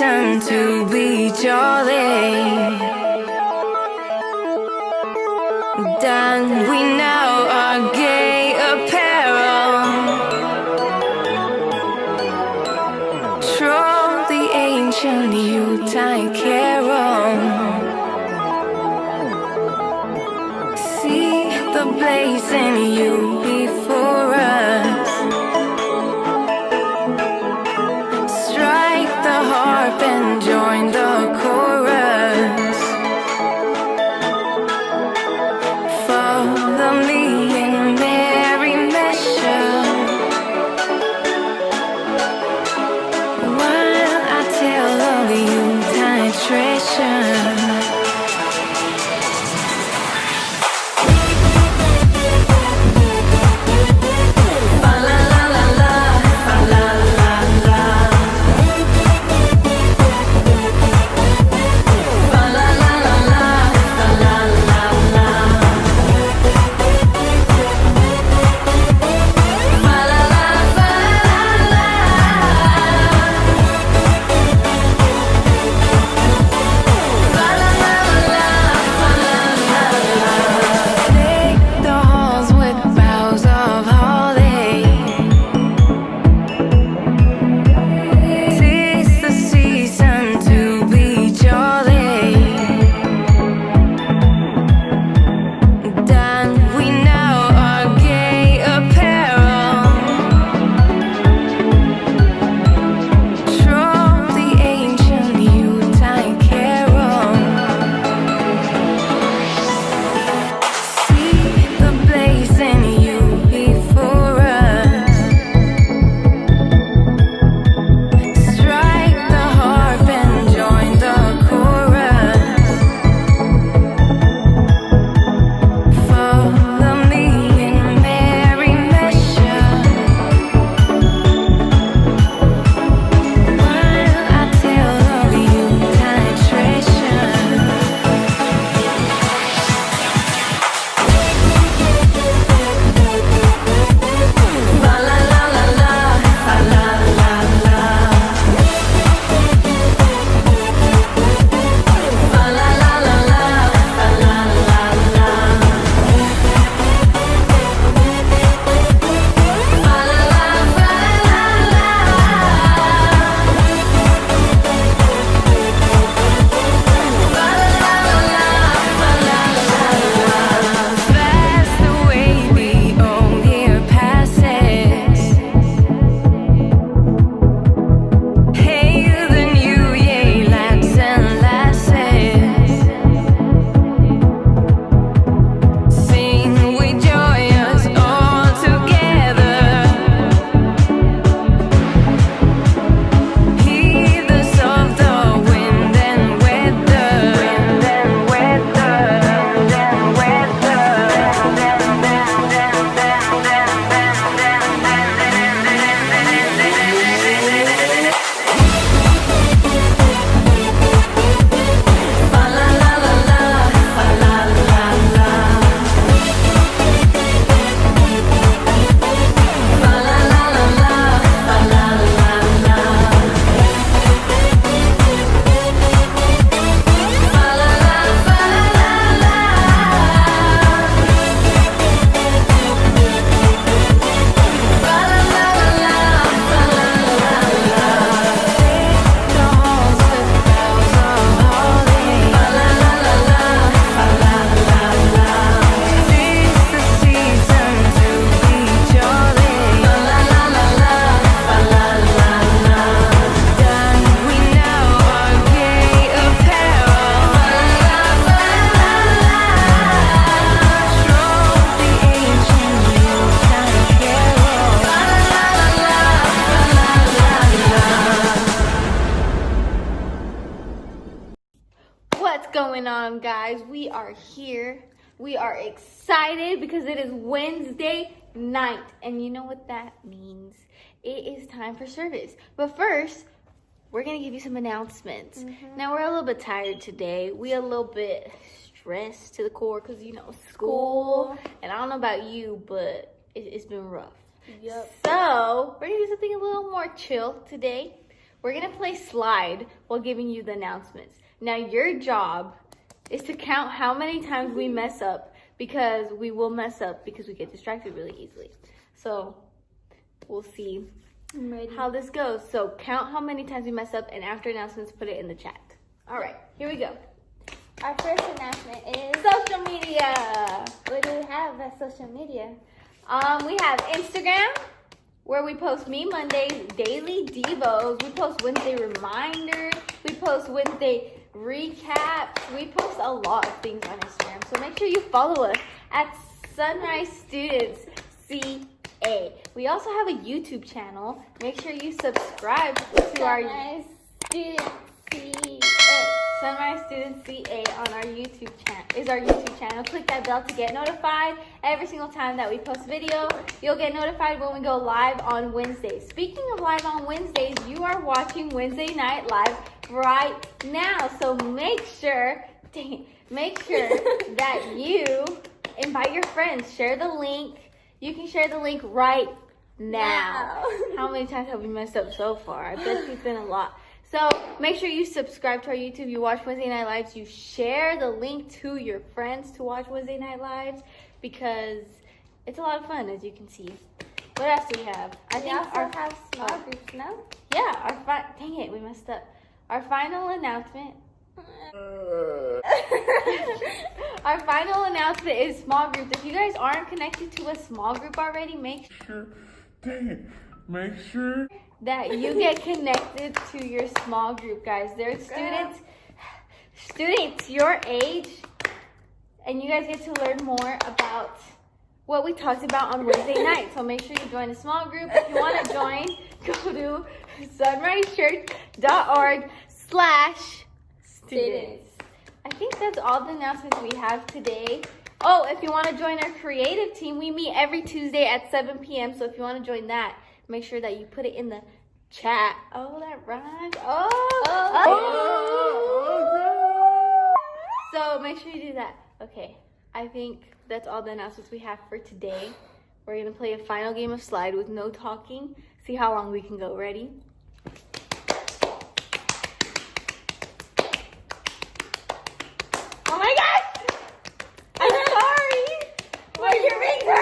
season to be jolly. Don we now our gay apparel. Troll the ancient Yuletide carol. See the blazing you before us. Strike the harp and join the chorus. Follow me in merry measure, while I tell of Yuletide treasure. What's going on, guys? We are here. We are excited because it is Wednesday night. And you know what that means. It is time for service. But first, we're going to give you some announcements. Now, we're a little bit tired today. We a little bit stressed to the core because, you know, school. And I don't know about you, but it's been rough. Yep. So, we're going to do something a little more chill today. we're gonna play slide while giving you the announcements. Now your job is to count how many times we mess up, because we will mess up because we get distracted really easily. So we'll see how this goes. So count how many times we mess up, and after announcements, put it in the chat. All right, here we go. Our first announcement is Social media. what do we have as social media? We have Instagram, where we post Me Mondays, daily devos. We post Wednesday reminders. We post Wednesday recaps. We post a lot of things on Instagram. So make sure you follow us at Sunrise Students CA. We also have a YouTube channel. Make sure you subscribe to our Sunrise Student CA. Sunrise Students CA on our YouTube channel is our YouTube channel. Click that bell to get notified every single time that we post video. You'll get notified when we go live on Wednesdays. Speaking of live on Wednesdays, you are watching Wednesday Night Live right now. So make sure that you invite your friends. Share the link. You can share the link right now. How many times have we messed up so far? I bet it's been a lot. So make sure you subscribe to our YouTube. You watch Wednesday Night Lives. You share the link to your friends to watch Wednesday Night Lives, because it's a lot of fun, as you can see. What else do we have? We also have small groups, no? Yeah, dang it, we messed up. Our final announcement. Our final announcement is small groups. If you guys aren't connected to a small group already, make sure that you get connected to your small group, guys. There's students your age, and you guys get to learn more about what we talked about on Wednesday night. So make sure you join a small group. If you want to join, go to sunrisechurch.org/students. I think that's all the announcements we have today. Oh, if you want to join our creative team, we meet every Tuesday at 7 p.m. So if you want to join that, make sure that you put it in the chat. Oh, that rhymes. So make sure you do that. Okay, I think that's all the announcements we have for today. We're going to play a final game of slide with no talking. See how long we can go. Ready? Oh my gosh! I'm sorry! Where's your finger?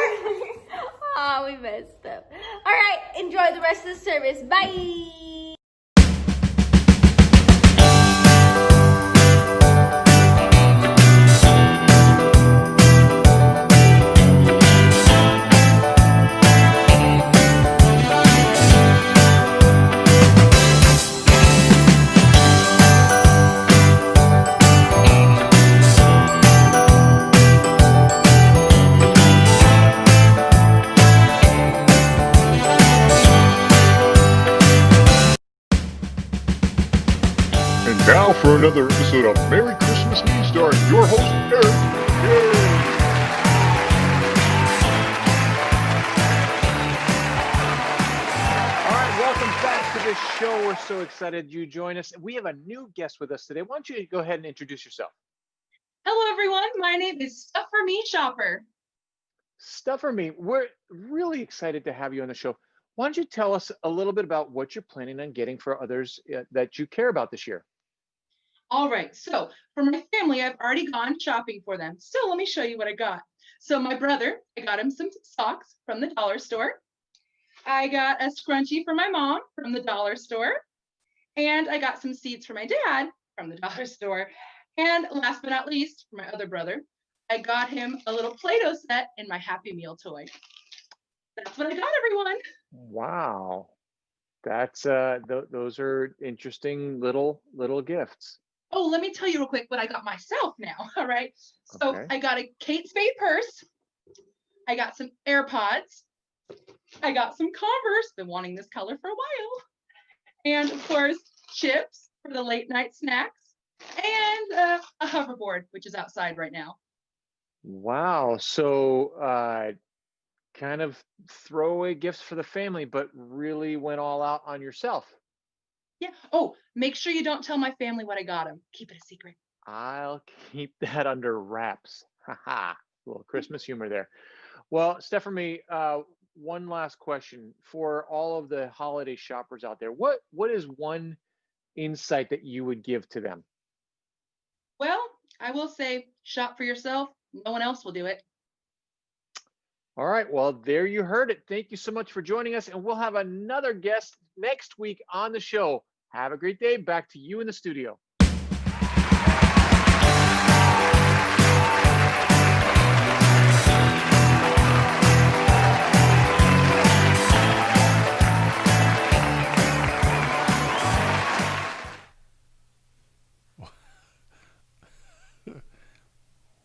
Oh, we messed up. All right, enjoy the rest of the service. Bye! And now for another episode of Merry Christmas Eve, starring your host, Eric. Yay! All right, welcome back to the show. We're so excited you join us. We have a new guest with us today. Why don't you go ahead and introduce yourself? Hello, everyone. My name is Stuff for Me Shopper. Stuff for Me, we're really excited to have you on the show. Why don't you tell us a little bit about what you're planning on getting for others that you care about this year? All right, so for my family, I've already gone shopping for them. So let me show you what I got. So my brother, I got him some socks from the dollar store. I got a scrunchie for my mom from the dollar store. And I got some seeds for my dad from the dollar store. And last but not least, for my other brother, I got him a little Play-Doh set and my Happy Meal toy. That's what I got, everyone. Wow, that's those are interesting little gifts. Oh, let me tell you real quick what I got myself now. All right. So Okay. I got a Kate Spade purse. I got some AirPods. I got some Converse. Been wanting this color for a while. And of course, chips for the late night snacks. And a hoverboard, which is outside right now. Wow, so kind of throwaway gifts for the family, but really went all out on yourself. Yeah. Oh, make sure you don't tell my family what I got them. Keep it a secret. I'll keep that under wraps. Haha, a little Christmas humor there. Well, Stephanie, one last question for all of the holiday shoppers out there. What is one insight that you would give to them? Well, I will say shop for yourself. No one else will do it. All right. Well, there you heard it. Thank you so much for joining us. And we'll have another guest next week on the show. Have a great day. Back to you in the studio.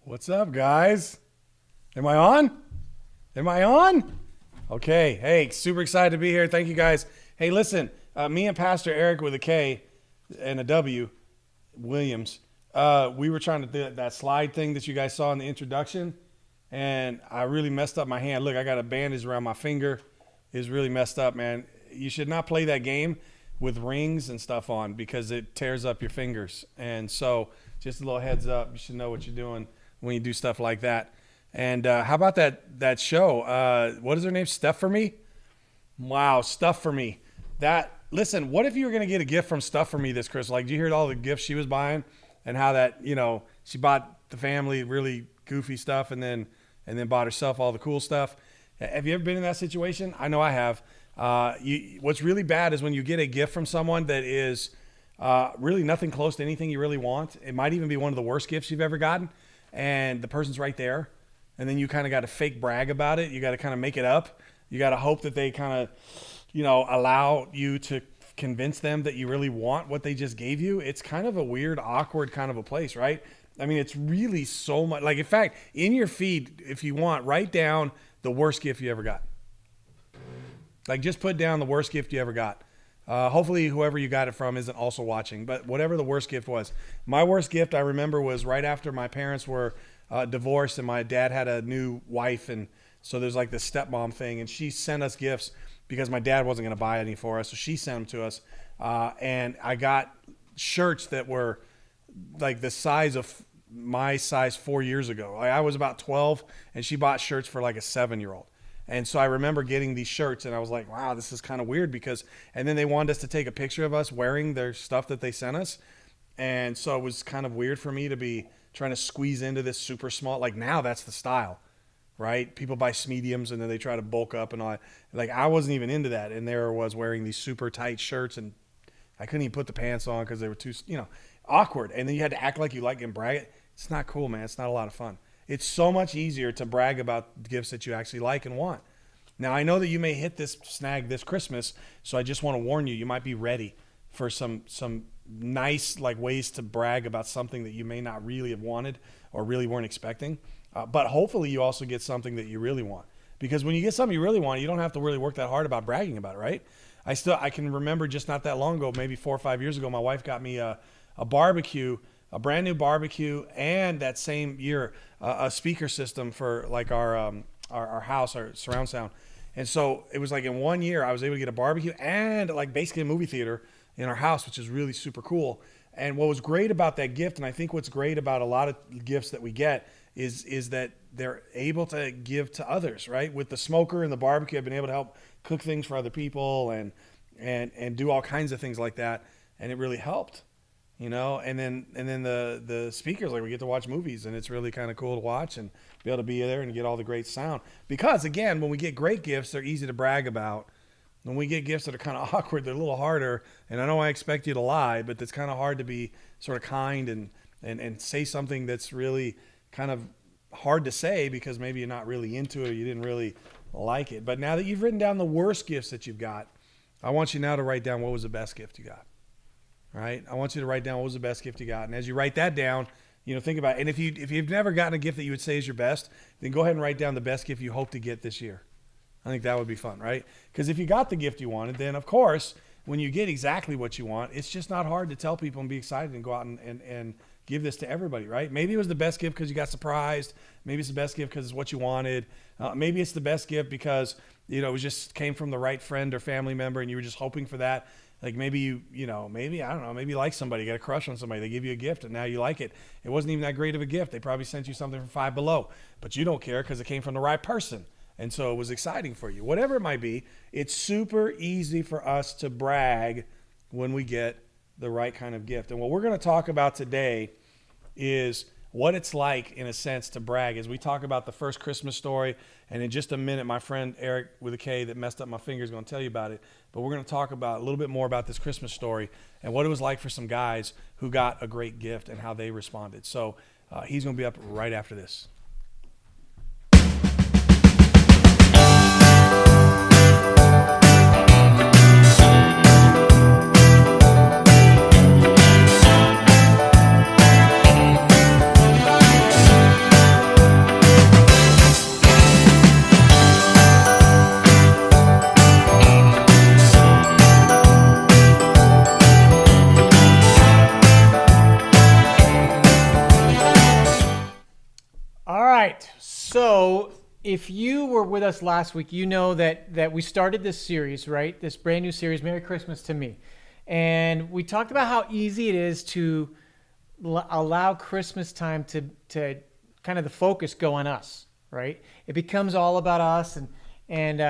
What's up, guys? Am I on? Am I on? Okay. Hey, super excited to be here. Thank you, guys. Hey, listen, me and Pastor Eric with a K and a W, Williams, we were trying to do that slide thing that you guys saw in the introduction, and I really messed up my hand. Look, I got a bandage around my finger. It's really messed up, man. You should not play that game with rings and stuff on because it tears up your fingers. And so just a little heads up, you should know what you're doing when you do stuff like that. And how about that show? What is her name? Stuff for Me? Wow, Stuff for Me. Listen, what if you were going to get a gift from Stuff for Me this Christmas? Like, did you hear all the gifts she was buying and how that, she bought the family really goofy stuff and then bought herself all the cool stuff? Have you ever been in that situation? I know I have. What's really bad is when you get a gift from someone that is really nothing close to anything you really want. It might even be one of the worst gifts you've ever gotten. And the person's right there. And then you kind of got to fake brag about it. You got to kind of make it up. You got to hope that they kind of, allow you to convince them that you really want what they just gave you. It's kind of a weird, awkward kind of a place, right? I mean, it's really so much. Like, in fact, in your feed, if you want, write down the worst gift you ever got. Like, just put down the worst gift you ever got. Hopefully whoever you got it from isn't also watching, but whatever the worst gift was. My worst gift I remember was right after my parents were divorced and my dad had a new wife. And so there's like this stepmom thing, and she sent us gifts because my dad wasn't going to buy any for us. So she sent them to us. And I got shirts that were like the size of my size 4 years ago. I was about 12 and she bought shirts for like a 7-year-old. And so I remember getting these shirts and I was like, wow, this is kind of weird and then they wanted us to take a picture of us wearing their stuff that they sent us. And so it was kind of weird for me to be trying to squeeze into this super small, like now that's the style, right? People buy mediums and then they try to bulk up and all that. Like I wasn't even into that. And there I was wearing these super tight shirts and I couldn't even put the pants on because they were too, awkward. And then you had to act like you like and brag it. It's not cool, man. It's not a lot of fun. It's so much easier to brag about gifts that you actually like and want. Now, I know that you may hit this snag this Christmas, so I just want to warn you, you might be ready for some nice ways to brag about something that you may not really have wanted or really weren't expecting. But hopefully you also get something that you really want. Because when you get something you really want, you don't have to really work that hard about bragging about it, right? I can remember just not that long ago, maybe 4 or 5 years ago, my wife got me a barbecue, a brand new barbecue, and that same year a speaker system for like our house, our surround sound. And so it was like in 1 year I was able to get a barbecue and like basically a movie theater in our house, which is really super cool. And what was great about that gift, and I think what's great about a lot of gifts that we get is that they're able to give to others, right? With the smoker and the barbecue, I've been able to help cook things for other people and do all kinds of things like that. And it really helped. And then the speakers, like we get to watch movies and it's really kind of cool to watch and be able to be there and get all the great sound. Because again, when we get great gifts, they're easy to brag about. When we get gifts that are kind of awkward, they're a little harder. And I know I expect you to lie, but it's kind of hard to be sort of kind and say something that's really kind of hard to say because maybe you're not really into it or you didn't really like it. But now that you've written down the worst gifts that you've got, I want you now to write down what was the best gift you got. Right? I want you to write down what was the best gift you got. And as you write that down, think about it. And if you've never gotten a gift that you would say is your best, then go ahead and write down the best gift you hope to get this year. I think that would be fun, right? Because if you got the gift you wanted, then of course, when you get exactly what you want, it's just not hard to tell people and be excited and go out and give this to everybody, right? Maybe it was the best gift because you got surprised. Maybe it's the best gift because it's what you wanted. Maybe it's the best gift because, it was just came from the right friend or family member and you were just hoping for that. Like maybe maybe I don't know, maybe you like somebody, you got a crush on somebody, they give you a gift and now you like it. It wasn't even that great of a gift. They probably sent you something from Five Below, but you don't care because it came from the right person. And so it was exciting for you. Whatever it might be, it's super easy for us to brag when we get the right kind of gift. And what we're going to talk about today is what it's like, in a sense, to brag, as we talk about the first Christmas story. And in just a minute, my friend Eric with a K that messed up my finger is going to tell you about it. But we're going to talk about a little bit more about this Christmas story and what it was like for some guys who got a great gift and how they responded. So he's going to be up right after this. All right. So if you were with us last week, you know that we started this series, right? This brand new series, Merry Christmas to Me. And we talked about how easy it is to allow Christmas time to kind of the focus go on us, right? It becomes all about us and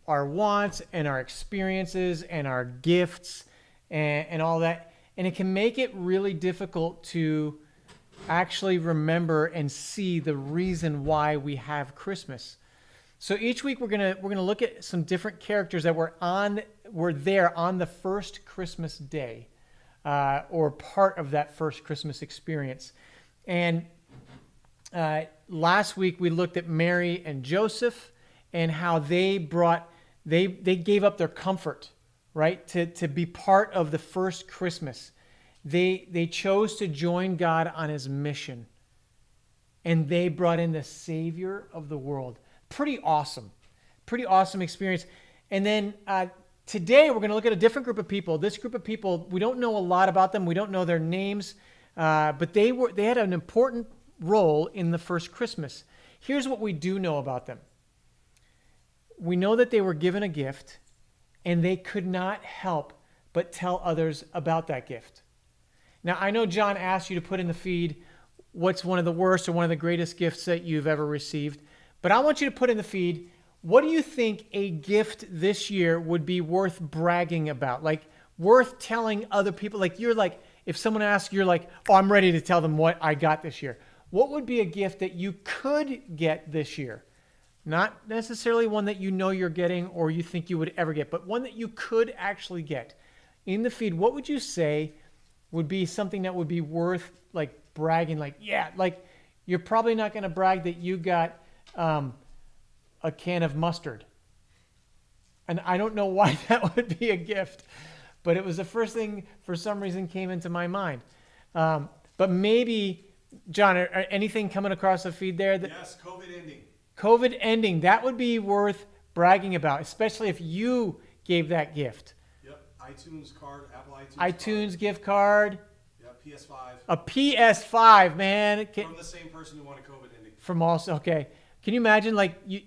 our wants and our experiences and our gifts and all that. And it can make it really difficult to actually remember and see the reason why we have Christmas. So each week we're gonna look at some different characters that were there on the first Christmas day, or part of that first Christmas experience. And last week we looked at Mary and Joseph and how they gave up their comfort, right, to be part of the first Christmas. They chose to join God on his mission, and they brought in the Savior of the world. Pretty awesome experience. And then today we're going to look at a different group of people. This group of people, we don't know a lot about them. We don't know their names, but they had an important role in the first Christmas. Here's what we do know about them. We know that they were given a gift, and they could not help but tell others about that gift. Now, I know John asked you to put in the feed what's one of the worst or one of the greatest gifts that you've ever received. But I want you to put in the feed, what do you think a gift this year would be worth bragging about? Like, worth telling other people? Like, if someone asks, you're like, oh, I'm ready to tell them what I got this year. What would be a gift that you could get this year? Not necessarily one that you know you're getting or you think you would ever get, but one that you could actually get. In the feed, what would you say would be something that would be worth like bragging, like, yeah, like you're probably not going to brag that you got a can of mustard. And I don't know why that would be a gift, but it was the first thing for some reason came into my mind. But maybe, John, anything coming across the feed there? Yes, COVID ending. COVID ending, that would be worth bragging about, especially if you gave that gift. iTunes card, Apple iTunes card. Gift card. Yeah, PS5. A PS5, man. From the same person who wanted COVID ending. From also, okay. Can you imagine, like, it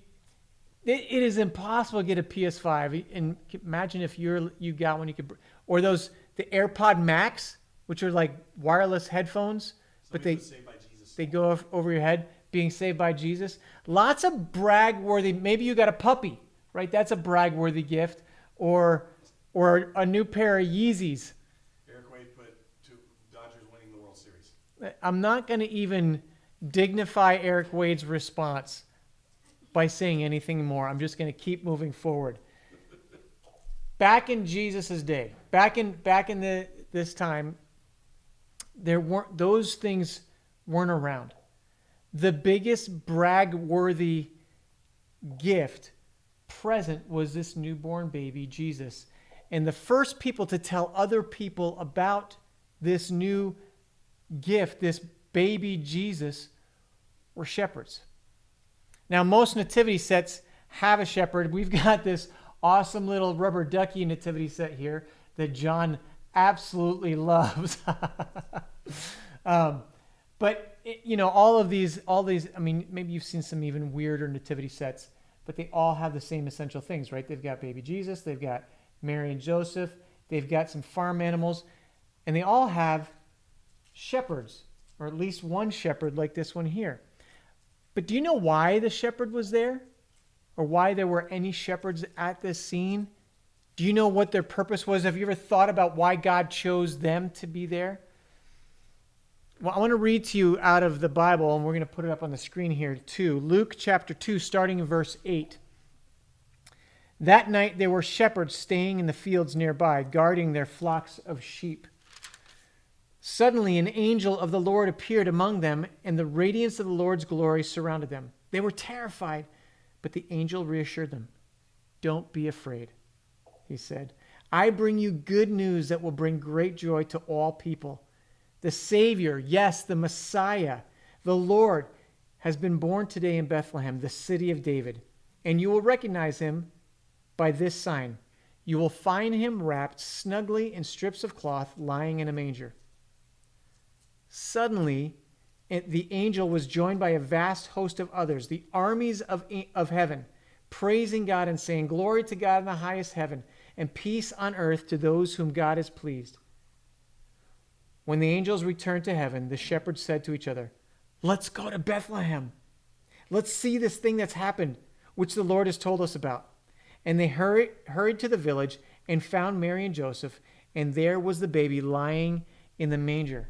is impossible to get a PS5. And imagine if you got one, you could, or the AirPod Max, which are like wireless headphones, but they go over your head, being saved by Jesus. Lots of brag-worthy. Maybe you got a puppy, right? That's a brag-worthy gift. Or a new pair of Yeezys. Eric Wade put Dodgers winning the World Series. I'm not going to even dignify Eric Wade's response by saying anything more. I'm just going to keep moving forward. Back in Jesus' day, back in this time, those things weren't around. The biggest brag-worthy gift present was this newborn baby, Jesus. And the first people to tell other people about this new gift, this baby Jesus, were shepherds. Now, most nativity sets have a shepherd. We've got this awesome little rubber ducky nativity set here that John absolutely loves. But all these, I mean, maybe you've seen some even weirder nativity sets, but they all have the same essential things, right? They've got baby Jesus, they've got Mary and Joseph, they've got some farm animals, and they all have shepherds, or at least one shepherd like this one here. But do you know why the shepherd was there? or why there were any shepherds at this scene? Do you know what their purpose was? Have you ever thought about why God chose them to be there? Well, I want to read to you out of the Bible, and we're going to put it up on the screen here too. Luke chapter 2, starting in verse 8. That night there were shepherds staying in the fields nearby, guarding their flocks of sheep. Suddenly an angel of the Lord appeared among them, and the radiance of the Lord's glory surrounded them. They were terrified, but the angel reassured them. Don't be afraid, he said. I bring you good news that will bring great joy to all people. The Savior, yes, the Messiah, the Lord, has been born today in Bethlehem, the city of David. And you will recognize him by this sign. You will find him wrapped snugly in strips of cloth, lying in a manger. Suddenly, the angel was joined by a vast host of others, the armies of heaven, praising God and saying, Glory to God in the highest heaven, and peace on earth to those whom God is pleased. When the angels returned to heaven, the shepherds said to each other, Let's go to Bethlehem. Let's see this thing that's happened, which the Lord has told us about. And they hurried to the village and found Mary and Joseph, and there was the baby lying in the manger.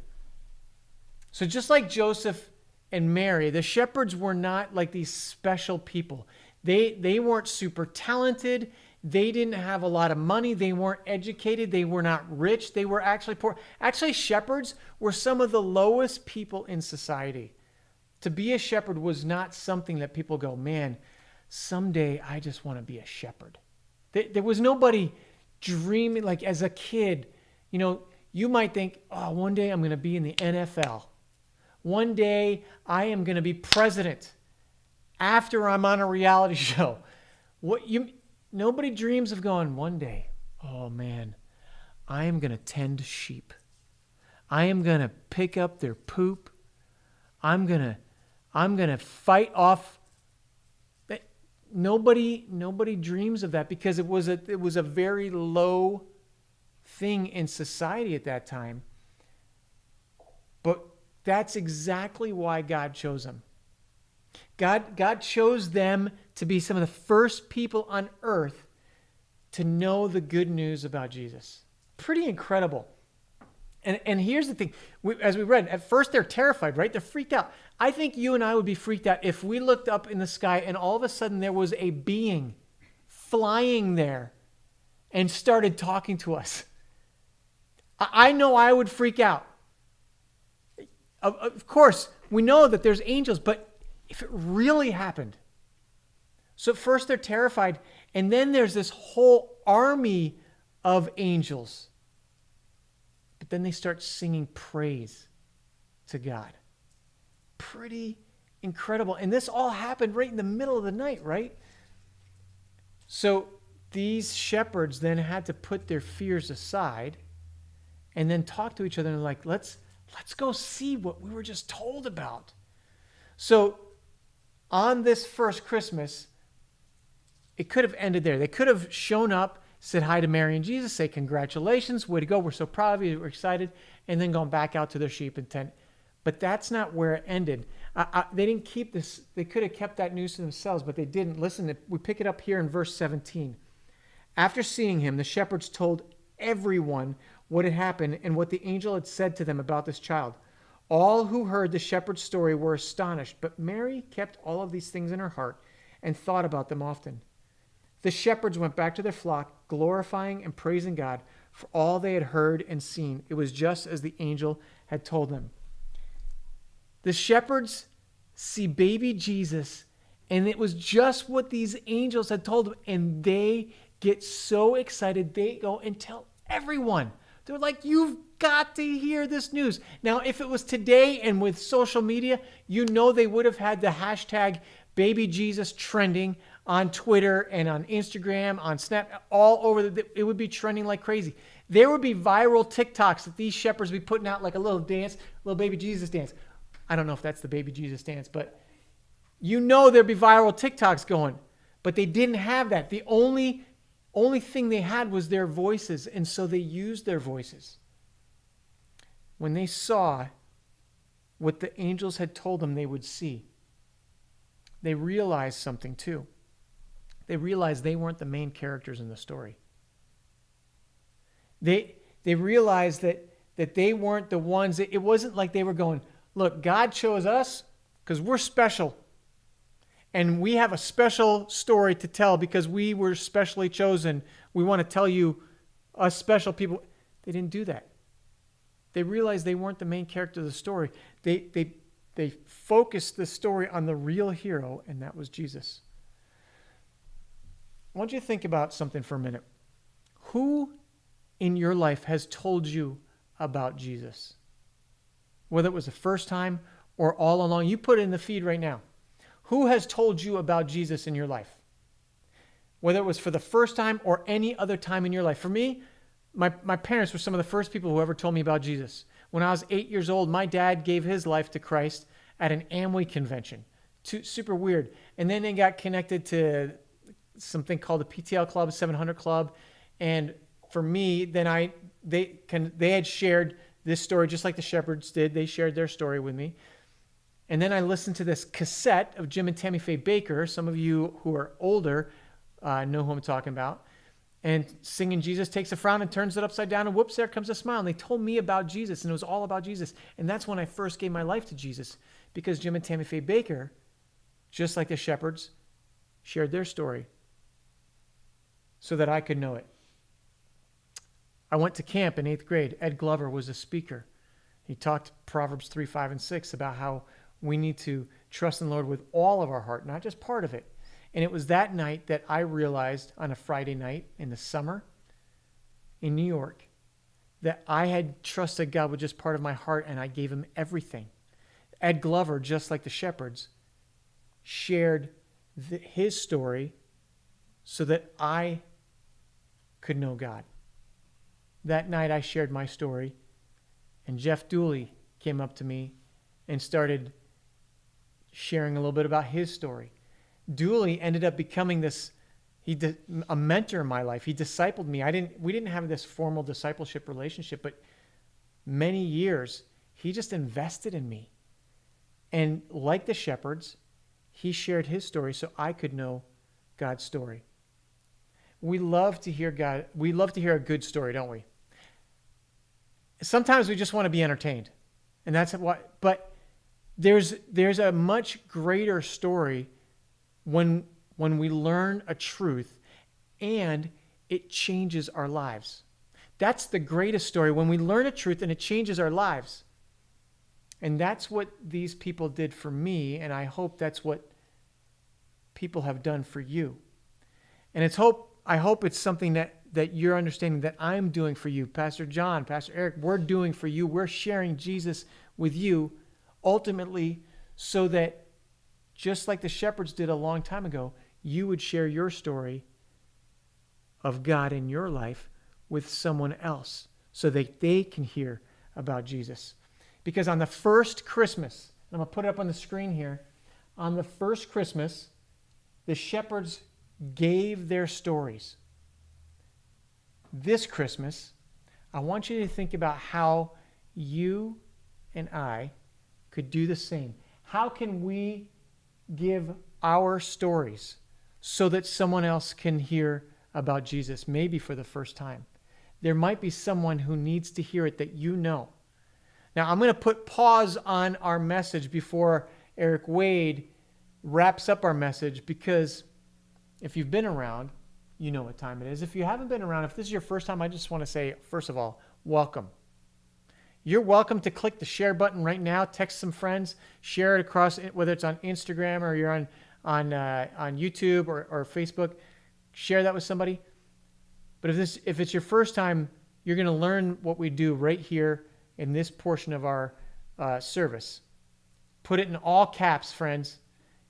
So just like Joseph and Mary, the shepherds were not like these special people. They weren't super talented. They didn't have a lot of money. They weren't educated. They were not rich. They were actually poor. Actually, shepherds were some of the lowest people in society. To be a shepherd was not something that people go, man, someday I just want to be a shepherd. There was nobody dreaming, like as a kid, you might think, oh, one day I'm going to be in the NFL. One day I am going to be president after I'm on a reality show. Nobody dreams of going one day, oh man, I am going to tend sheep. I am going to pick up their poop. I'm going to fight off. Nobody dreams of that because it was a very low thing in society at that time. But that's exactly why God chose them. God chose them to be some of the first people on earth to know the good news about Jesus. Pretty incredible. And here's the thing. As we read, at first they're terrified, right? They're freaked out. I think you and I would be freaked out if we looked up in the sky and all of a sudden there was a being flying there and started talking to us. I know I would freak out. Of course, we know that there's angels, but if it really happened. So at first they're terrified, and then there's this whole army of angels. But then they start singing praise to God. Pretty incredible. And this all happened right in the middle of the night, right? So these shepherds then had to put their fears aside and then talk to each other and like, let's go see what we were just told about. So on this first Christmas, it could have ended there. They could have shown up, said hi to Mary and Jesus, say congratulations, way to go, we're so proud of you, we're excited, and then gone back out to their sheep and tent. But that's not where it ended. They didn't keep this. They could have kept that news to themselves, but they didn't. Listen, we pick it up here in verse 17. After seeing him, the shepherds told everyone what had happened and what the angel had said to them about this child. All who heard the shepherd's story were astonished, but Mary kept all of these things in her heart and thought about them often. The shepherds went back to their flock, glorifying and praising God for all they had heard and seen. It was just as the angel had told them. The shepherds see baby Jesus, and it was just what these angels had told them, and they get so excited, they go and tell everyone. They're like, you've got to hear this news. Now, if it was today and with social media, they would have had the hashtag baby Jesus trending on Twitter and on Instagram, on Snap, all over. It would be trending like crazy. There would be viral TikToks that these shepherds would be putting out like a little dance, little baby Jesus dance. I don't know if that's the baby Jesus dance, but there'd be viral TikToks going. But they didn't have that. The only thing they had was their voices, and so they used their voices. When they saw what the angels had told them they would see, they realized something too. they realized they weren't the main characters in the story. They realized that they weren't the ones. It wasn't like they were going, look, God chose us because we're special. And we have a special story to tell because we were specially chosen. We want to tell you, us special people. They didn't do that. They realized they weren't the main character of the story. They focused the story on the real hero, and that was Jesus. I want you to think about something for a minute. Who in your life has told you about Jesus? Whether it was the first time or all along, you put it in the feed right now. Who has told you about Jesus in your life? Whether it was for the first time or any other time in your life. For me, my parents were some of the first people who ever told me about Jesus. When I was 8 years old, my dad gave his life to Christ at an Amway convention. Super weird. And then they got connected to something called the PTL Club, 700 Club. And for me, then they had shared this story just like the Shepherds did. They shared their story with me. And then I listened to this cassette of Jim and Tammy Faye Baker. Some of you who are older know who I'm talking about. And singing Jesus takes a frown and turns it upside down, and whoops, there comes a smile. And they told me about Jesus, and it was all about Jesus. And that's when I first gave my life to Jesus, because Jim and Tammy Faye Baker, just like the Shepherds, shared their story so that I could know it. I went to camp in 8th grade. Ed Glover was a speaker. He talked Proverbs 3, 5, and 6 about how we need to trust in the Lord with all of our heart, not just part of it. And it was that night that I realized, on a Friday night in the summer in New York, that I had trusted God with just part of my heart, and I gave him everything. Ed Glover, just like the Shepherds, shared his story so that I could know God. That night I shared my story, and Jeff Dooley came up to me and started sharing a little bit about his story. Dooley ended up becoming a mentor in my life. He discipled me. We didn't have this formal discipleship relationship, but many years he just invested in me. And like the Shepherds, he shared his story so I could know God's story. We love to hear a good story, don't we? Sometimes we just want to be entertained. And that's what, but there's a much greater story when we learn a truth and it changes our lives. That's the greatest story, when we learn a truth and it changes our lives. And that's what these people did for me, and I hope that's what people have done for you. And I hope it's something that you're understanding that I'm doing for you. Pastor John, Pastor Eric, we're doing for you. We're sharing Jesus with you, ultimately, so that just like the Shepherds did a long time ago, you would share your story of God in your life with someone else so that they can hear about Jesus. Because on the first Christmas, and I'm going to put it up on the screen here, on the first Christmas, the Shepherds gave their stories. This Christmas, I want you to think about how you and I could do the same. How can we give our stories so that someone else can hear about Jesus, maybe for the first time? There might be someone who needs to hear it that you know. Now, I'm going to put pause on our message before Eric Wade wraps up our message, because if you've been around, you know what time it is. If you haven't been around, if this is your first time, I just want to say, first of all, welcome. You're welcome to click the share button right now, text some friends, share it across, whether it's on Instagram or you're on YouTube or Facebook, share that with somebody. But if it's your first time, you're going to learn what we do right here in this portion of our service. Put it in all caps, friends.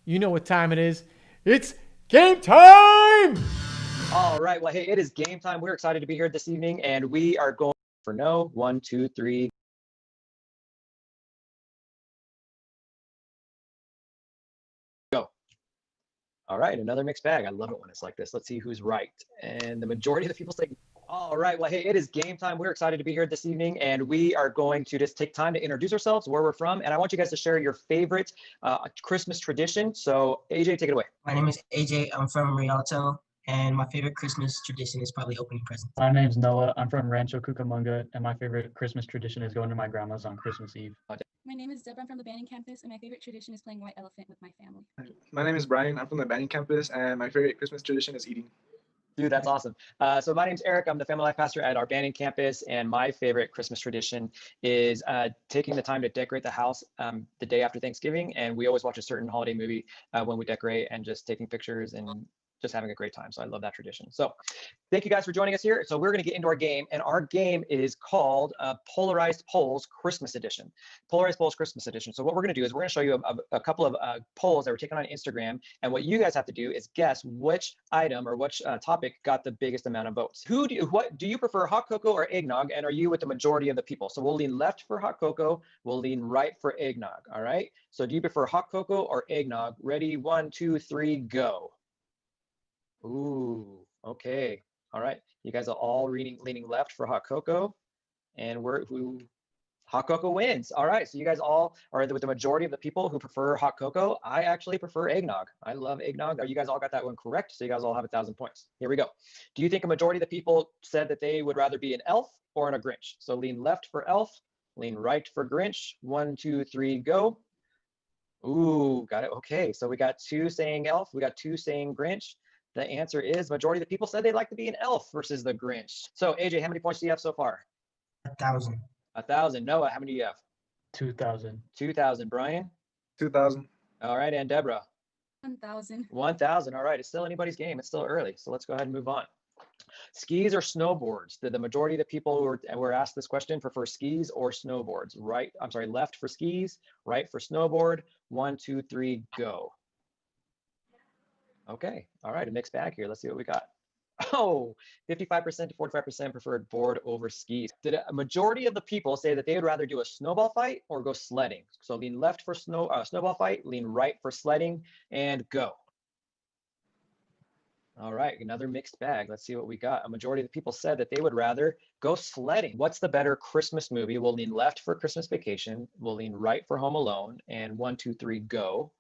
You know what time it is. It's game time! All right. Well, hey, it is game time. We're excited to be here this evening, and we are going for no. 1, 2, 3. Go. All right. Another mixed bag. I love it when it's like this. Let's see who's right. And the majority of the people say All right. Well, hey, it is game time. We're excited to be here this evening, and we are going to just take time to introduce ourselves, where we're from, and I want you guys to share your favorite Christmas tradition. So, AJ, take it away. My name is AJ. I'm from Rialto, and my favorite Christmas tradition is probably opening presents. My name's Noah. I'm from Rancho Cucamonga, and my favorite Christmas tradition is going to my grandma's on Christmas Eve. My name is Deborah. I'm from the Banning campus, and my favorite tradition is playing White Elephant with my family. My name is Brian. I'm from the Banning campus, and my favorite Christmas tradition is eating. Dude, that's awesome. So my name's Eric. I'm the Family Life Pastor at our Banning campus, and my favorite Christmas tradition is taking the time to decorate the house the day after Thanksgiving. And we always watch a certain holiday movie when we decorate and just taking pictures and just having a great time. So I love that tradition. So thank you guys for joining us here. So we're going to get into our game, and our game is called Polarized Polls Christmas Edition. Polarized Polls Christmas Edition. So what we're going to do is we're going to show you a couple of polls that were taken on Instagram, and what you guys have to do is guess which item or which topic got the biggest amount of votes. What do you prefer, hot cocoa or eggnog? And are you with the majority of the people? So we'll lean left for hot cocoa, we'll lean right for eggnog. All right. So do you prefer hot cocoa or eggnog? Ready? 1, 2, 3, go. Ooh, okay. All right. You guys are all leaning left for hot cocoa, and hot cocoa wins. All right. So you guys all are with the majority of the people who prefer hot cocoa. I actually prefer eggnog. I love eggnog. You guys all got that one correct. So you guys all have 1,000 points. Here we go. Do you think a majority of the people said that they would rather be an elf or a Grinch? So lean left for elf, lean right for Grinch. 1, 2, 3, go. Ooh, got it. Okay. So we got 2 saying elf. We got 2 saying Grinch. The answer is majority of the people said they'd like to be an elf versus the Grinch. So AJ, how many points do you have so far? 1,000. 1,000. Noah, how many do you have? 2,000. 2,000. Brian? 2,000. All right. And Deborah? 1,000. 1,000. All right. It's still anybody's game. It's still early. So let's go ahead and move on. Skis or snowboards? Did the majority of the people who were asked this question prefer skis or snowboards? Left for skis, right for snowboard. 1, 2, 3, go. Okay. All right. A mixed bag here. Let's see what we got. Oh, 55% to 45% preferred board over skis. Did a majority of the people say that they would rather do a snowball fight or go sledding? So lean left for snowball fight, lean right for sledding, and go. All right. Another mixed bag. Let's see what we got. A majority of the people said that they would rather go sledding. What's the better Christmas movie? We'll lean left for Christmas Vacation. We'll lean right for Home Alone. And 1, 2, 3, go.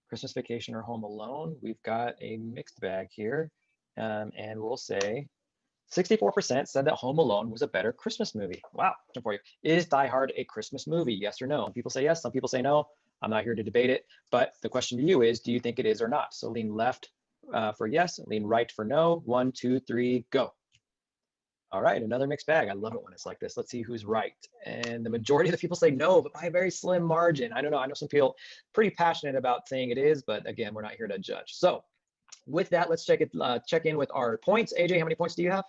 Christmas Vacation or Home Alone. We've got a mixed bag here, and we'll say 64% said that Home Alone was a better Christmas movie. Wow, question for you. Is Die Hard a Christmas movie? Yes or no? Some people say yes, some people say no. I'm not here to debate it, but the question to you is, do you think it is or not? So lean left for yes, lean right for no. 1, 2, 3, go. All right, another mixed bag. I love it when it's like this. Let's see who's right. And the majority of the people say no, but by a very slim margin. I don't know. I know some people pretty passionate about saying it is, but again, we're not here to judge. So with that, let's check in with our points. AJ, how many points do you have?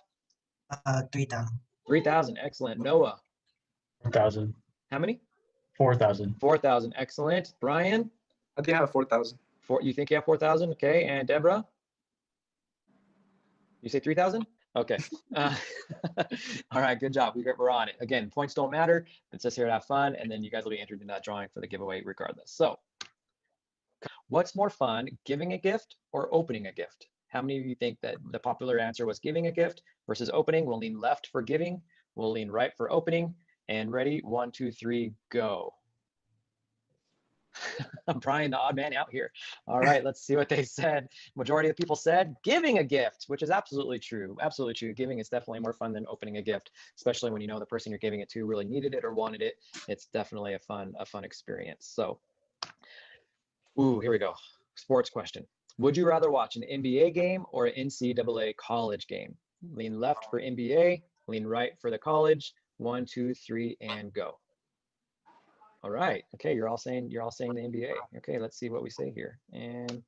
3,000. 3,000. Excellent. Noah? 4,000. How many? 4,000. 4,000. Excellent. Brian? I think I have 4,000. You think you have 4,000? Okay. And Deborah? You say 3,000? Okay. All right. Good job. We're on it. Again, points don't matter. It's just here to have fun. And then you guys will be entered in that drawing for the giveaway regardless. So what's more fun, giving a gift or opening a gift? How many of you think that the popular answer was giving a gift versus opening? We'll lean left for giving. We'll lean right for opening. And ready? 1, 2, 3, go. I'm Brian, the odd man out here. All right, let's see what they said. Majority of people said giving a gift, which is absolutely true. Absolutely true. Giving is definitely more fun than opening a gift, especially when you know the person you're giving it to really needed it or wanted it. It's definitely a fun experience. So, here we go. Sports question. Would you rather watch an NBA game or an NCAA college game? Lean left for NBA, lean right for the college. 1, 2, 3, and go. All right. Okay, you're all saying the NBA. Okay, let's see what we say here. And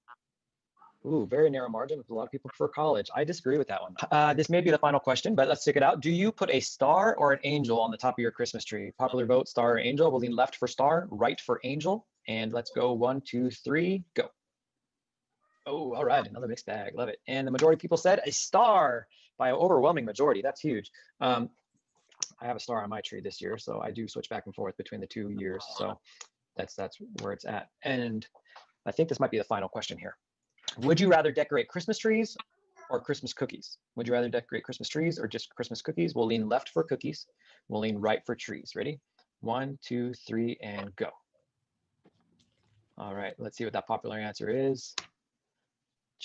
very narrow margin. A lot of people prefer college. I disagree with that one. This may be the final question, but let's stick it out. Do you put a star or an angel on the top of your Christmas tree? Popular vote, star or angel. We'll lean left for star, right for angel. And let's go 1, 2, 3, go. Oh, all right. Another mixed bag. Love it. And the majority of people said a star by an overwhelming majority. That's huge. I have a star on my tree this year, so I do switch back and forth between the 2 years. So that's where it's at. And I think this might be the final question here. Would you rather decorate Christmas trees or Christmas cookies? Would you rather decorate Christmas trees or just Christmas cookies? We'll lean left for cookies. We'll lean right for trees. Ready? 1, 2, 3, and go. All right, let's see what that popular answer is.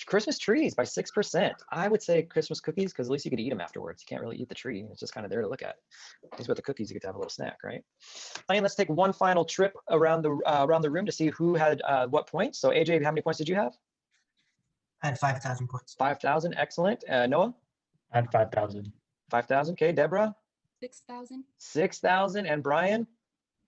Christmas trees by 6%. I would say Christmas cookies because at least you could eat them afterwards. You can't really eat the tree. It's just kind of there to look at. At least with the cookies, you get to have a little snack, right? And let's take one final trip around the room to see who had what points. So AJ, how many points did you have? I had 5,000 points. 5,000, excellent. Noah? I had 5,000. 5,000, okay. Deborah? 6,000. 6,000, and Brian?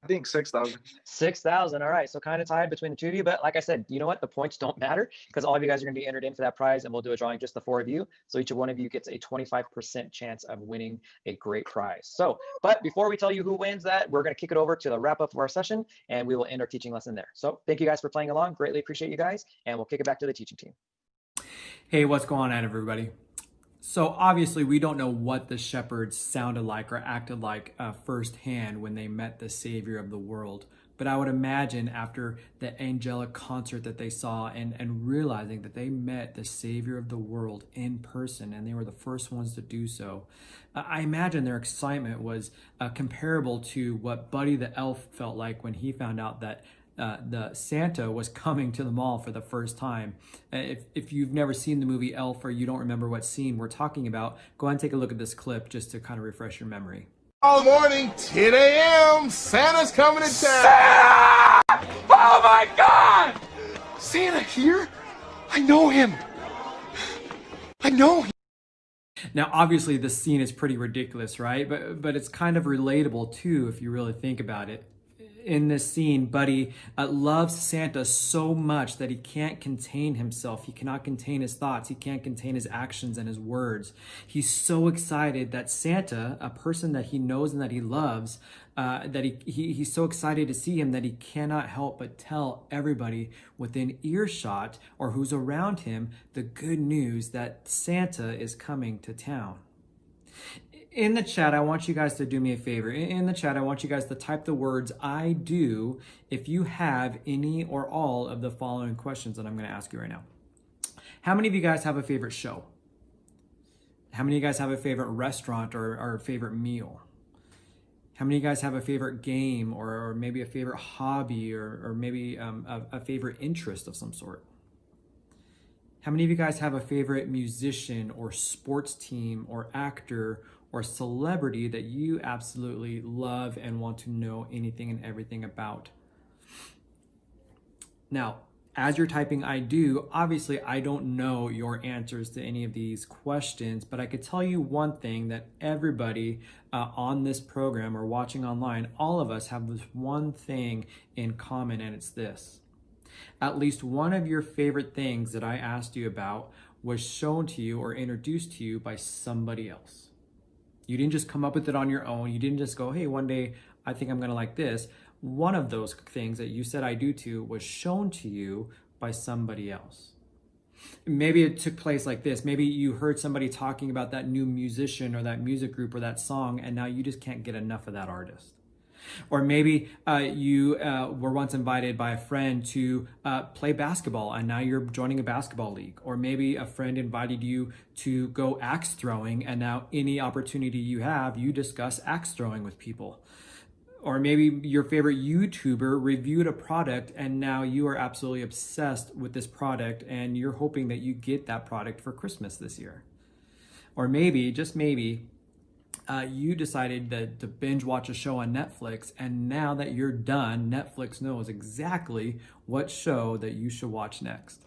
I think 6,000. 6,000. All right. So kind of tied between the two of you. But like I said, you know what? The points don't matter because all of you guys are going to be entered in for that prize and we'll do a drawing just the 4 of you. So each one of you gets a 25% chance of winning a great prize. So, but before we tell you who wins that, we're going to kick it over to the wrap up of our session and we will end our teaching lesson there. So thank you guys for playing along. Greatly appreciate you guys. And we'll kick it back to the teaching team. Hey, what's going on, everybody? So obviously we don't know what the shepherds sounded like or acted like firsthand when they met the Savior of the world. But I would imagine after the angelic concert that they saw and realizing that they met the Savior of the world in person and they were the first ones to do so, I imagine their excitement was comparable to what Buddy the Elf felt like when he found out that the Santa was coming to the mall for the first time. If you've never seen the movie Elf or you don't remember what scene we're talking about, go ahead and take a look at this clip just to kind of refresh your memory. All morning, 10 a.m. Santa's coming to town. Santa! Oh my God! Santa here? I know him. I know him. Now, obviously, this scene is pretty ridiculous, right? But it's kind of relatable too, if you really think about it. In this scene, Buddy loves Santa so much that he can't contain himself. He cannot contain his thoughts. He can't contain his actions and his words. He's so excited that Santa, a person that he knows and that he loves, that he's so excited to see him that he cannot help but tell everybody within earshot or who's around him the good news that Santa is coming to town. In the chat, I want you guys to do me a favor. In the chat, I want you guys to type the words "I do" if you have any or all of the following questions that I'm going to ask you right now. How many of you guys have a favorite show? How many of you guys have a favorite restaurant or favorite meal? How many of you guys have a favorite game or maybe a favorite hobby or maybe a favorite interest of some sort? How many of you guys have a favorite musician or sports team or actor or celebrity that you absolutely love and want to know anything and everything about? Now, as you're typing "I do," obviously I don't know your answers to any of these questions, but I could tell you one thing, that everybody on this program or watching online, all of us have this one thing in common, and it's this. At least one of your favorite things that I asked you about was shown to you or introduced to you by somebody else. You didn't just come up with it on your own. You didn't just go, hey, one day I think I'm going to like this. One of those things that you said "I do" to was shown to you by somebody else. Maybe it took place like this. Maybe you heard somebody talking about that new musician or that music group or that song, and now you just can't get enough of that artist. Or maybe you were once invited by a friend to play basketball and now you're joining a basketball league. Or maybe a friend invited you to go axe throwing and now any opportunity you have, you discuss axe throwing with people. Or maybe your favorite YouTuber reviewed a product and now you are absolutely obsessed with this product and you're hoping that you get that product for Christmas this year. Or maybe, just maybe, you decided to binge watch a show on Netflix, and now that you're done, Netflix knows exactly what show that you should watch next.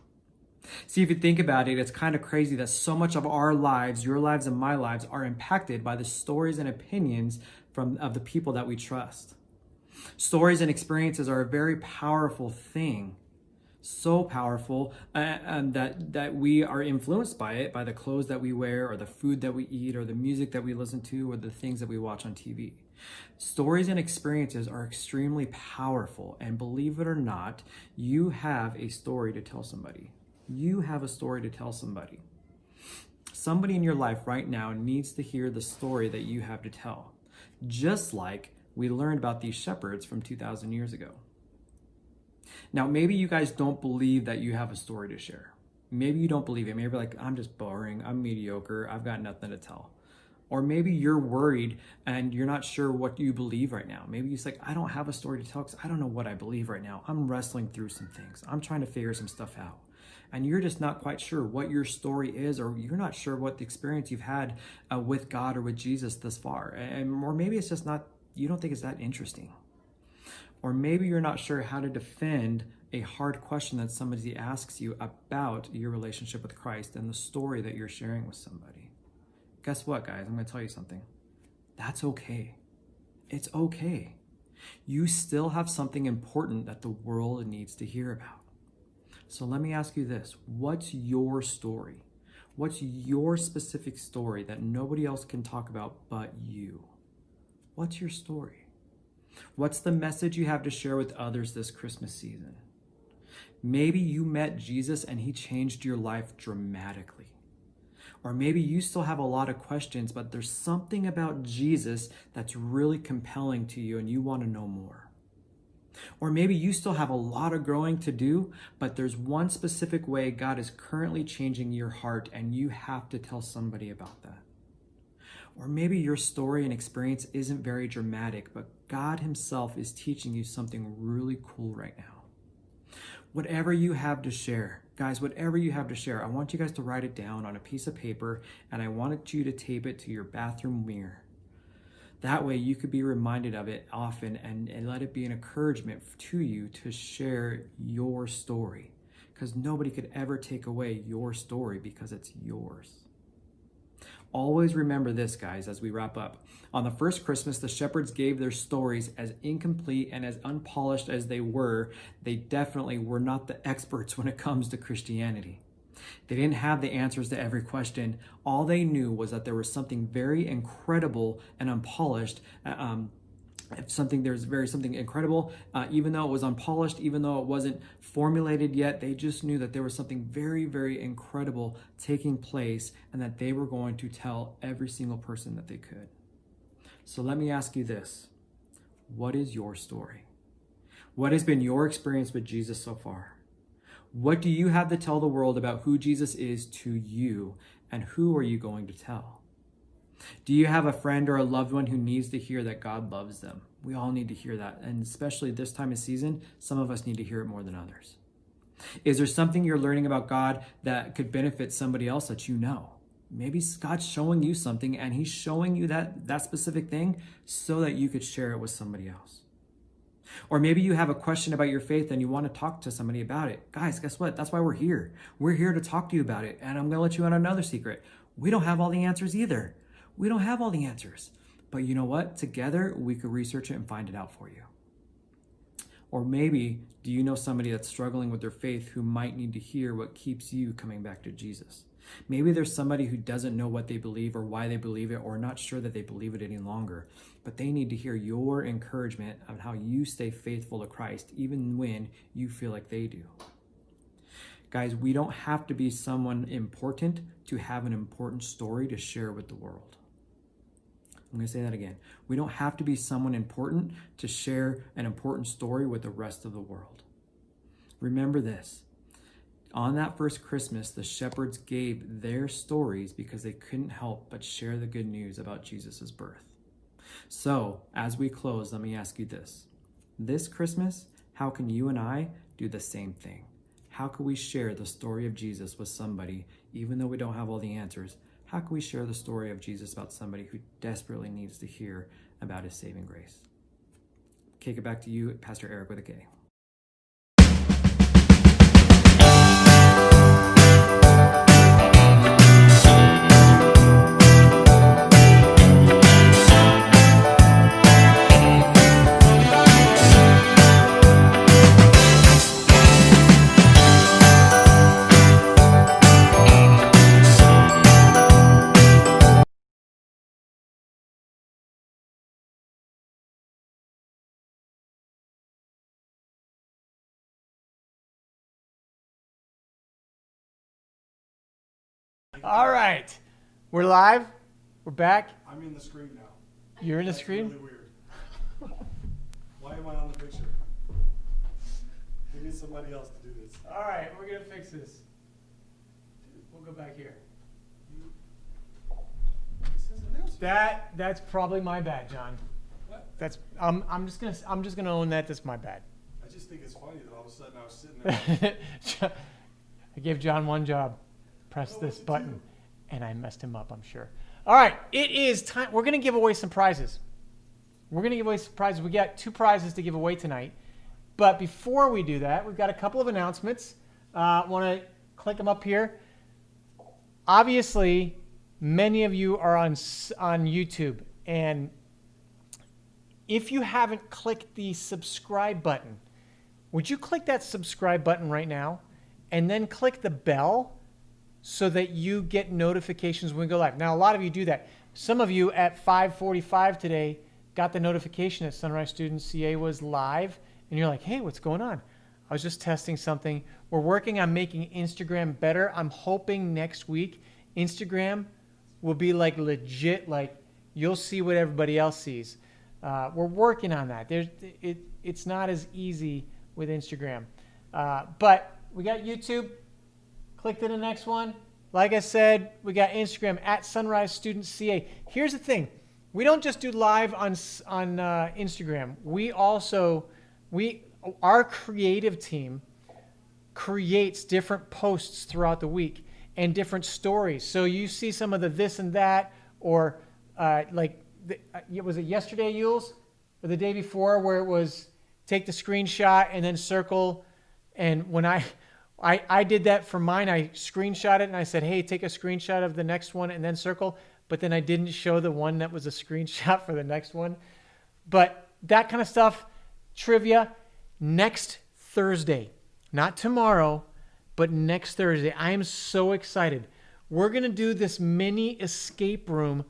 See, if you think about it, it's kind of crazy that so much of our lives, your lives and my lives, are impacted by the stories and opinions of the people that we trust. Stories and experiences are a very powerful thing. So powerful that we are influenced by it, by the clothes that we wear or the food that we eat or the music that we listen to or the things that we watch on TV. Stories and experiences are extremely powerful, and believe it or not, you have a story to tell somebody. You have a story to tell somebody. Somebody in your life right now needs to hear the story that you have to tell, just like we learned about these shepherds from 2,000 years ago. Now, maybe you guys don't believe that you have a story to share. Maybe you don't believe it. Maybe you're like, I'm just boring. I'm mediocre. I've got nothing to tell. Or maybe you're worried and you're not sure what you believe right now. Maybe you're like, I don't have a story to tell because I don't know what I believe right now. I'm wrestling through some things. I'm trying to figure some stuff out. And you're just not quite sure what your story is, or you're not sure what the experience you've had with God or with Jesus thus far. Or maybe it's just not, you don't think it's that interesting. Or maybe you're not sure how to defend a hard question that somebody asks you about your relationship with Christ and the story that you're sharing with somebody. Guess what, guys? I'm going to tell you something. That's okay. It's okay. You still have something important that the world needs to hear about. So let me ask you this. What's your story? What's your specific story that nobody else can talk about but you? What's your story? What's the message you have to share with others this Christmas season? Maybe you met Jesus and he changed your life dramatically. Or maybe you still have a lot of questions, but there's something about Jesus that's really compelling to you and you want to know more. Or maybe you still have a lot of growing to do, but there's one specific way God is currently changing your heart and you have to tell somebody about that. Or maybe your story and experience isn't very dramatic, but God himself is teaching you something really cool right now. Whatever you have to share, guys, whatever you have to share, I want you guys to write it down on a piece of paper and I want you to tape it to your bathroom mirror. That way you could be reminded of it often and let it be an encouragement to you to share your story, because nobody could ever take away your story because it's yours. Always remember this, guys, as we wrap up. On the first Christmas, the shepherds gave their stories as incomplete and as unpolished as they were. They definitely were not the experts when it comes to Christianity. They didn't have the answers to every question. All they knew was that there was something very incredible and unpolished. Something incredible, even though it was unpolished, even though it wasn't formulated yet. They just knew that there was something very, very incredible taking place and that they were going to tell every single person that they could. So let me ask you this. What is your story? What has been your experience with Jesus so far? What do you have to tell the world about who Jesus is to you, and who are you going to tell? Do you have a friend or a loved one who needs to hear that God loves them? We all need to hear that, and especially this time of season, some of us need to hear it more than others. Is there something you're learning about God that could benefit somebody else that you know? Maybe God's showing you something and he's showing you that specific thing so that you could share it with somebody else. Or maybe you have a question about your faith and you want to talk to somebody about it. Guys, guess what? That's why we're here. We're here to talk to you about it. And I'm going to let you in on another secret. We don't have all the answers either. We don't have all the answers. But you know what? Together, we could research it and find it out for you. Or maybe, do you know somebody that's struggling with their faith who might need to hear what keeps you coming back to Jesus? Maybe there's somebody who doesn't know what they believe or why they believe it, or not sure that they believe it any longer, but they need to hear your encouragement on how you stay faithful to Christ even when you feel like they do. Guys, we don't have to be someone important to have an important story to share with the world. I'm going to say that again. We don't have to be someone important to share an important story with the rest of the world. Remember this. On that first Christmas, the shepherds gave their stories because they couldn't help but share the good news about Jesus' birth. So, as we close, let me ask you this. This Christmas, how can you and I do the same thing? How can we share the story of Jesus with somebody, even though we don't have all the answers? How can we share the story of Jesus about somebody who desperately needs to hear about his saving grace? Kick it back to you, Pastor Eric with a K. All right. We're live. We're back. I'm in the screen now. You're in the That's screen? really weird. Why am I on the picture? We need somebody else to do this. All right, we're going to fix this. That's probably my bad, John. What? That's I'm just gonna own that. That's my bad. I just think it's funny that all of a sudden I was sitting there. I gave John one job. Press this button, and I messed him up, I'm sure. All right, it is time. We're gonna give away some prizes. We got 2 prizes to give away tonight. But before we do that, we've got a couple of announcements. Want to click them up here. Obviously, many of you are on YouTube, and if you haven't clicked the subscribe button, would you click that subscribe button right now and then click the bell so that you get notifications when we go live? Now, a lot of you do that. Some of you at 5:45 today got the notification that Sunrise Student CA was live, and you're like, hey, what's going on? I was just testing something. We're working on making Instagram better. I'm hoping next week Instagram will be like legit, like you'll see what everybody else sees. We're working on that. It's not as easy with Instagram. But we got YouTube. Click to the next one. Like I said, we got Instagram at Sunrise Student CA. Here's the thing. We don't just do live on Instagram. Our creative team creates different posts throughout the week and different stories. So you see some of the this and that, or was it yesterday, Yules, or the day before, where it was take the screenshot and then circle. And when I did that for mine, I screenshot it and I said, hey, take a screenshot of the next one and then circle. But then I didn't show the one that was a screenshot for the next one. But that kind of stuff, trivia, next Thursday, not tomorrow, but next Thursday. I am so excited. We're going to do this mini escape room.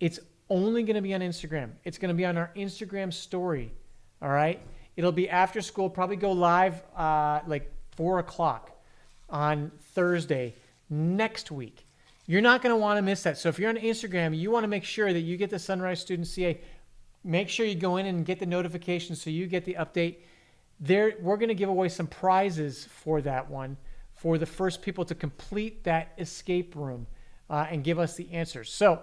It's only going to be on Instagram. It's going to be on our Instagram story. All right. It'll be after school, probably go live like 4 o'clock on Thursday next week. You're not going to want to miss that. So if you're on Instagram, you want to make sure that you get the Sunrise Student CA. Make sure you go in and get the notifications so you get the update. We're going to give away some prizes for that one, for the first people to complete that escape room and give us the answers. So,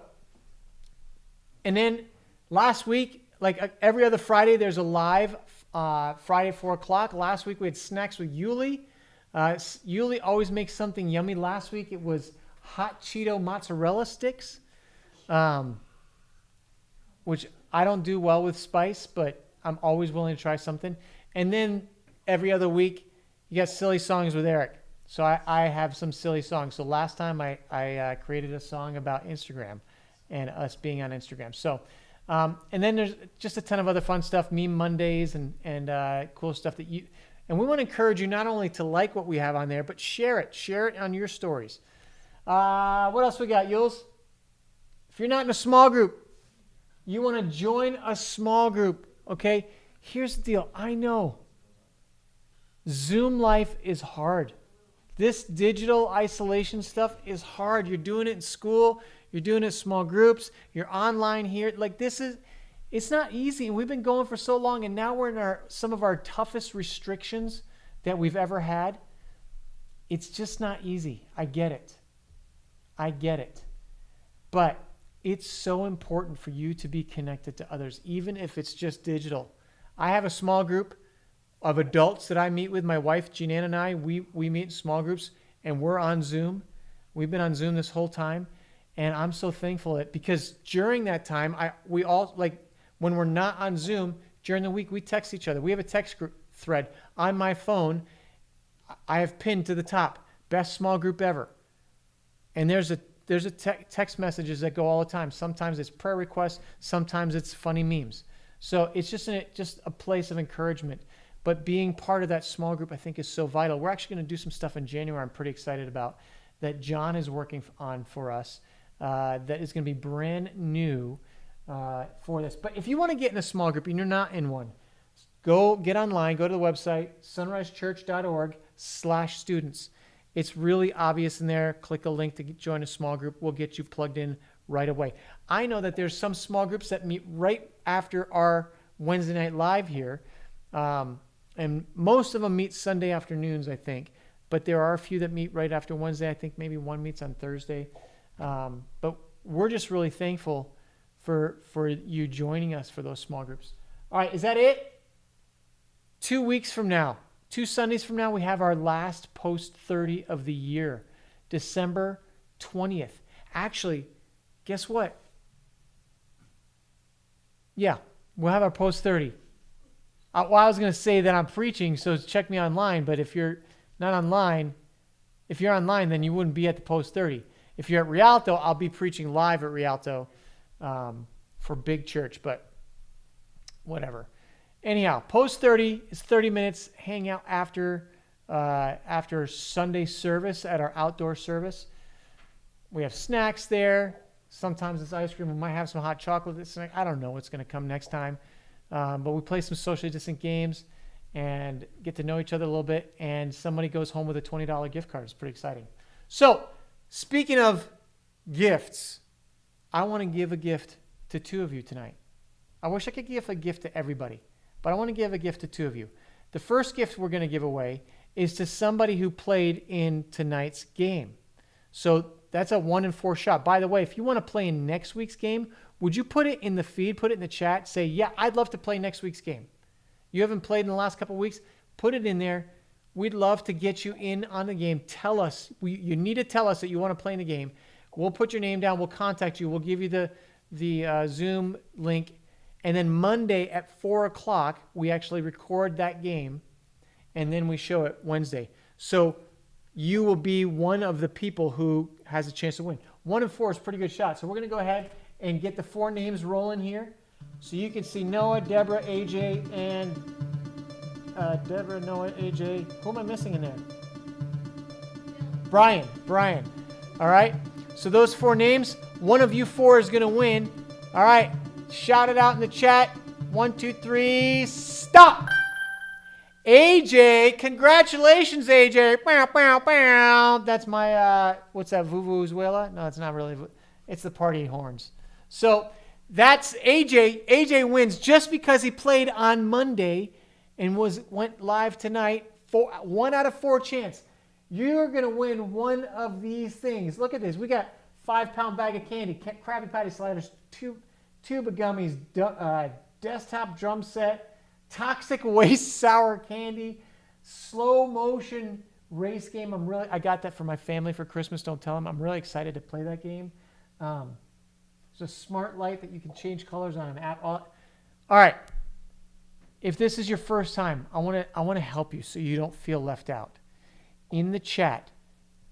and then last week, like every other Friday, there's a live Friday 4 o'clock. Last week we had snacks with Yuli. Yuli always makes something yummy. Last week it was hot Cheeto mozzarella sticks, which I don't do well with spice, but I'm always willing to try something. And then every other week, you got silly songs with Eric. So I have some silly songs. So last time I created a song about Instagram and us being on Instagram. So, and then there's just a ton of other fun stuff, Meme Mondays and cool stuff that you, and we want to encourage you not only to like what we have on there, but share it on your stories. What else we got, Yules? If you're not in a small group, you want to join a small group, okay? Here's the deal. I know Zoom life is hard. This digital isolation stuff is hard. You're doing it in school. You're doing it in small groups. You're online here. Like it's not easy. And we've been going for so long, and now we're in some of our toughest restrictions that we've ever had. It's just not easy. I get it. But it's so important for you to be connected to others, even if it's just digital. I have a small group of adults that I meet with. My wife, Jeanette, and I, we meet in small groups, and we're on Zoom. We've been on Zoom this whole time, and I'm so thankful that, because during that time, we all, like, when we're not on Zoom, during the week, we text each other. We have a text group thread on my phone. I have pinned to the top, best small group ever. And there's a text messages that go all the time. Sometimes it's prayer requests. Sometimes it's funny memes. So it's just a place of encouragement. But being part of that small group, I think, is so vital. We're actually going to do some stuff in January I'm pretty excited about that John is working on for us that is going to be brand new for this. But if you want to get in a small group and you're not in one, go get online, go to the website, sunrisechurch.org/students. It's really obvious in there. Click a link to join a small group. We'll get you plugged in right away. I know that there's some small groups that meet right after our Wednesday night live here. And most of them meet Sunday afternoons, I think. But there are a few that meet right after Wednesday. I think maybe one meets on Thursday. But we're just really thankful for you joining us for those small groups. All right, is that it? 2 weeks from now, 2 Sundays from now, we have our last Post 30 of the year, December 20th. Actually, guess what? Yeah, we'll have our Post 30. Well, I was going to say that I'm preaching, so check me online, but if you're not online, if you're online, then you wouldn't be at the Post 30. If you're at Rialto, I'll be preaching live at Rialto for Big Church, but whatever. Anyhow, Post 30 is 30 minutes. Hang out after Sunday service at our outdoor service. We have snacks there. Sometimes it's ice cream. We might have some hot chocolate. I don't know what's going to come next time. But we play some socially distant games and get to know each other a little bit. And somebody goes home with a $20 gift card. It's pretty exciting. So, speaking of gifts, I want to give a gift to 2 of you tonight. I wish I could give a gift to everybody, but I want to give a gift to 2 of you. The first gift we're going to give away is to somebody who played in tonight's game. So that's a 1 in 4 shot. By the way, if you want to play in next week's game, would you put it in the feed, put it in the chat, say, yeah, I'd love to play next week's game. You haven't played in the last couple of weeks, put it in there. We'd love to get you in on the game. Tell us. You need to tell us that you want to play in the game. We'll put your name down. We'll contact you. We'll give you the Zoom link. And then Monday at 4 o'clock, we actually record that game, and then we show it Wednesday. So you will be one of the people who has a chance to win. 1 in 4 is a pretty good shot. So we're going to go ahead and get the 4 names rolling here. So you can see Noah, Deborah, AJ, and Deborah, Noah, AJ. Who am I missing in there? Brian. All right. So those 4 names, one of you 4 is going to win. All right. Shout it out in the chat. 1, 2, 3, stop. AJ, congratulations, AJ. Bow, bow, bow. That's my, what's that, Vuvuzuela? No, it's not really. It's the party horns. So that's AJ. AJ wins just because he played on Monday and went live tonight. 1 out of 4 chance. You're going to win one of these things. Look at this. We got 5-pound bag of candy, Krabby Patty sliders, tube of gummies, desktop drum set, toxic waste sour candy, slow motion race game. I got that for my family for Christmas. Don't tell them. I'm really excited to play that game. There's a smart light that you can change colors on an app. All right. If this is your first time, I want to help you so you don't feel left out. In the chat,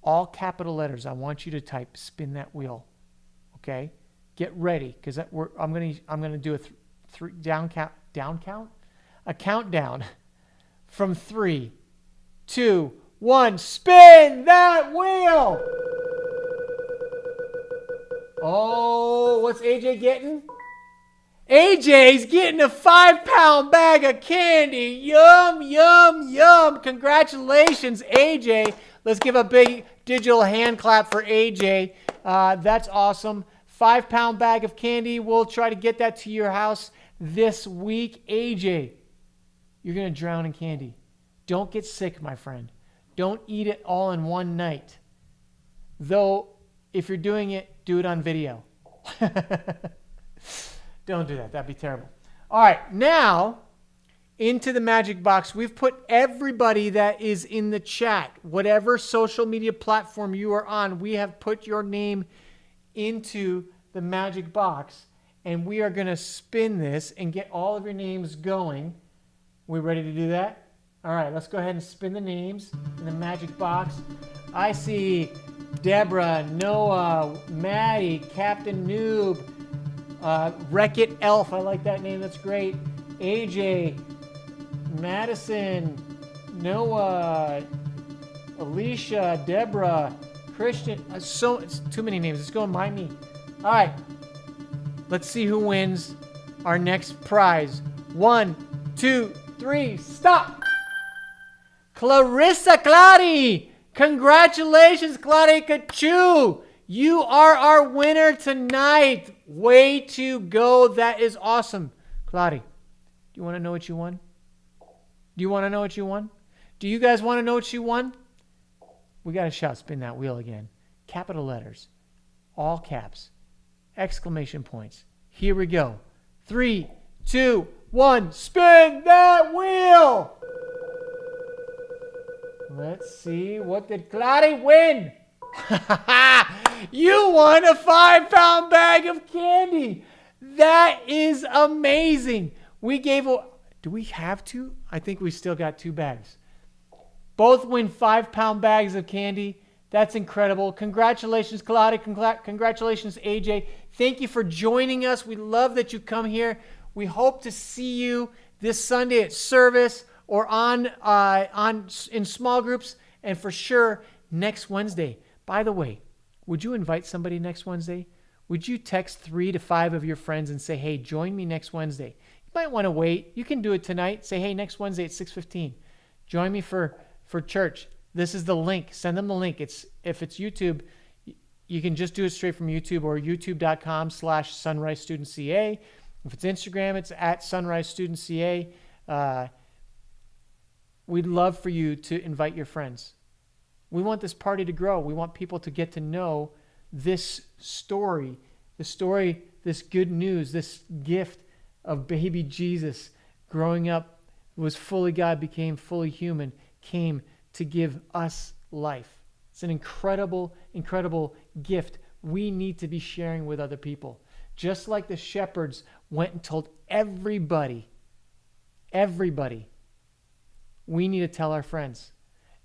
all capital letters, I want you to type "spin that wheel." Okay? Get ready, because I'm gonna do a countdown from 3, 2, 1. Spin that wheel. Oh, what's AJ getting? AJ's getting a 5-pound bag of candy. Yum, yum, yum. Congratulations, AJ. Let's give a big digital hand clap for AJ. That's awesome. 5-pound bag of candy. We'll try to get that to your house this week. AJ, you're going to drown in candy. Don't get sick, my friend. Don't eat it all in one night. Though, if you're doing it, do it on video. Don't do that. That'd be terrible. All right, now into the magic box. We've put everybody that is in the chat, whatever social media platform you are on, we have put your name into the magic box, and we are going to spin this and get all of your names going. We ready to do that? All right, let's go ahead and spin the names in the magic box. I see Deborah, Noah, Maddie, Captain Noob, Wreck-It Elf. I like that name. That's great. AJ, Madison, Noah, Alicia, Deborah, Christian. It's too many names. It's going by me. All right. Let's see who wins our next prize. 1, 2, 3, stop. Clarissa Clary. Congratulations, Clarica Chu. You are our winner tonight. Way to go. That is awesome. Clary, do you want to know what you won? Do you want to know what you won? Do you guys want to know what you won? We got to shout, spin that wheel again. Capital letters, all caps, exclamation points, Here we go. 3, 2, 1. Spin that wheel. Let's see. What did Clary win? You won a 5-pound bag of candy. That is amazing. We gave a... Do we have 2? I think we still got 2 bags. Both win 5-pound bags of candy. That's incredible. Congratulations, Claudia. Congratulations, AJ. Thank you for joining us. We love that you come here. We hope to see you this Sunday at service or in small groups, and for sure next Wednesday. By the way, would you invite somebody next Wednesday? Would you text 3 to 5 of your friends and say, hey, join me next Wednesday? You might want to wait. You can do it tonight. Say, hey, next Wednesday at 6:15. Join me for church. This is the link. Send them the link. If it's YouTube, you can just do it straight from YouTube or youtube.com/SunriseStudentCA. If it's Instagram, it's at SunriseStudentCA. We'd love for you to invite your friends. We want this party to grow. We want people to get to know this story, this good news, this gift of baby Jesus growing up, was fully God, became fully human, came to give us life. It's an incredible, incredible gift we need to be sharing with other people. Just like the shepherds went and told everybody, we need to tell our friends.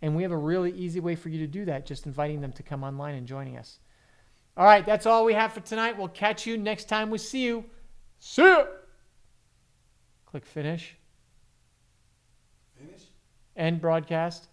And we have a really easy way for you to do that, just inviting them to come online and joining us. All right, that's all we have for tonight. We'll catch you next time we see you. See ya! Click finish. End broadcast.